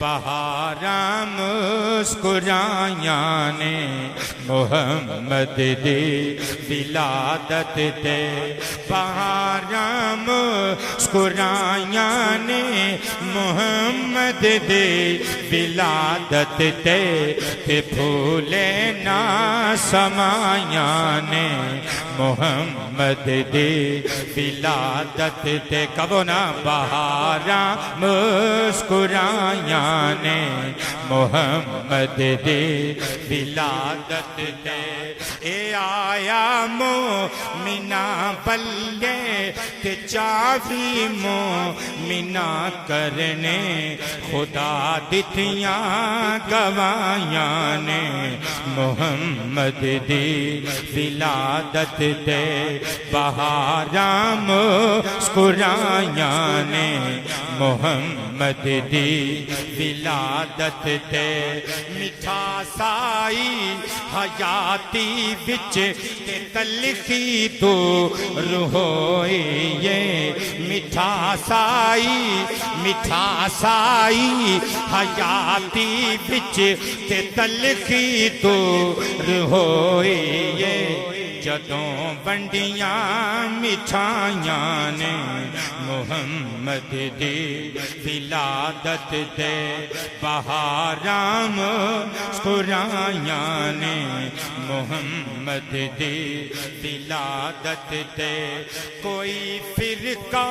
बहारा मुस्कुराया ने मोहम्मद दी विलादत ते बहारा मुस्कुराया ने मोहम्मद दी विलादत ते फूले ना समाया ने मोहम्मद दी विलादत ते कबो ना बहारा मुस्कुराया ने मोहम्मद दे विलादत दे ए आया मोमिना बल्ले ते चावी मोमिना करने खुदा दितिया गवाया ने मोहम्मद दे विलादत दे बहारा मुस्कुराया ने मोहम्मद दी विलादत ते मिठा साई हयाती विच ते तलखी दूर होई ये मिठा साई हयाती विच ते तलखी दूर होई ये जदों बंडियां मिठाइयां ने मोहम्मद दी विलादत दे बहारा मुस्कुराया ने मोहम्मद दी विलादत दे कोई फिरका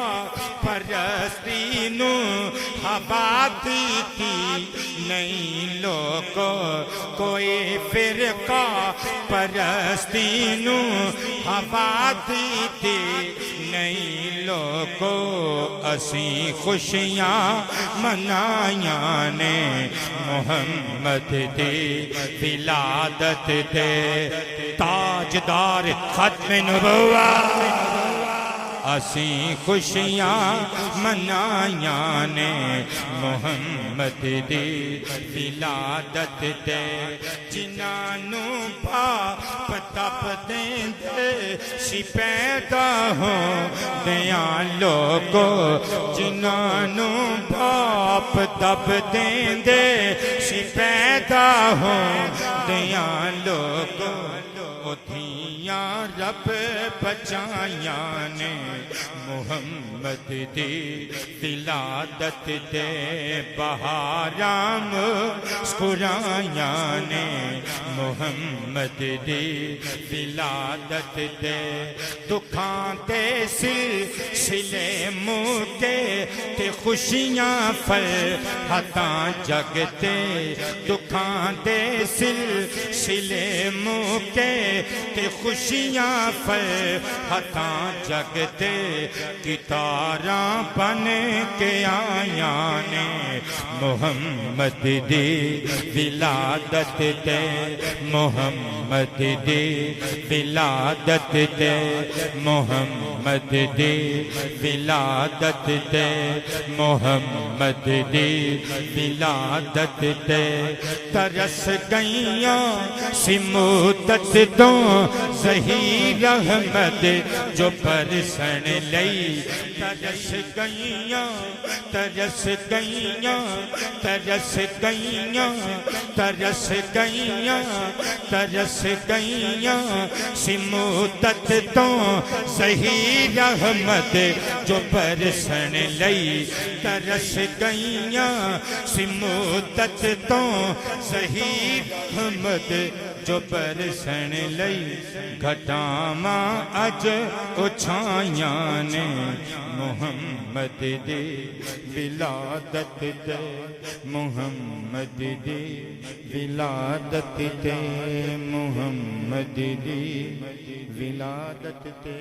परस्ती नू हवा दी नहीं लोगो कोई फिरका परस्ती नू हवा दी नहीं लोगो असी खुशियां मनाया ने मोहम्मद दी विलादत दे ताजदार खत्म नबुव्वत असी खुशियां मनाया ने मोहम्मद दी विलादत दे जिन्हां पाप तप देंदे सी पैदा हो दिया लोगो जिन्हां पाप तप देंदे सी पैदा हो दिया लोगो उठिया रब बचाया ने मोहम्मद दी विलादत दे बहारा मुस्कुराया ने मोहम्मद दी विलादत दे दुखां ते सिलसिले मुके ते खुशियां फरहतां जगते दुखां ते सिलसिले मुके ते खुशियां फरहतां जगते कितारा बन के आया ने मोहम्मद दी विलादत दे मोहम्मद दी विलादत दे मोहम्मद दी विलादत दे मोहम्मद दी विलादत दे तरस गईया सिमुदत दो ज़हीर अहमद जो परसन लई तरस गईया तरस गईया तरस गईया तरस गईया तरस गईया सिमुदत तो ज़हीर अहमद जो परसन लई तरस गईया सिमुदत तो ज़हीर अहमद जो परसन लई घटामा अज उछाया ने मोहम्मद दे विलादत दे मोहम्मद दे विलादत दे मोहम्मद दे विलादत दे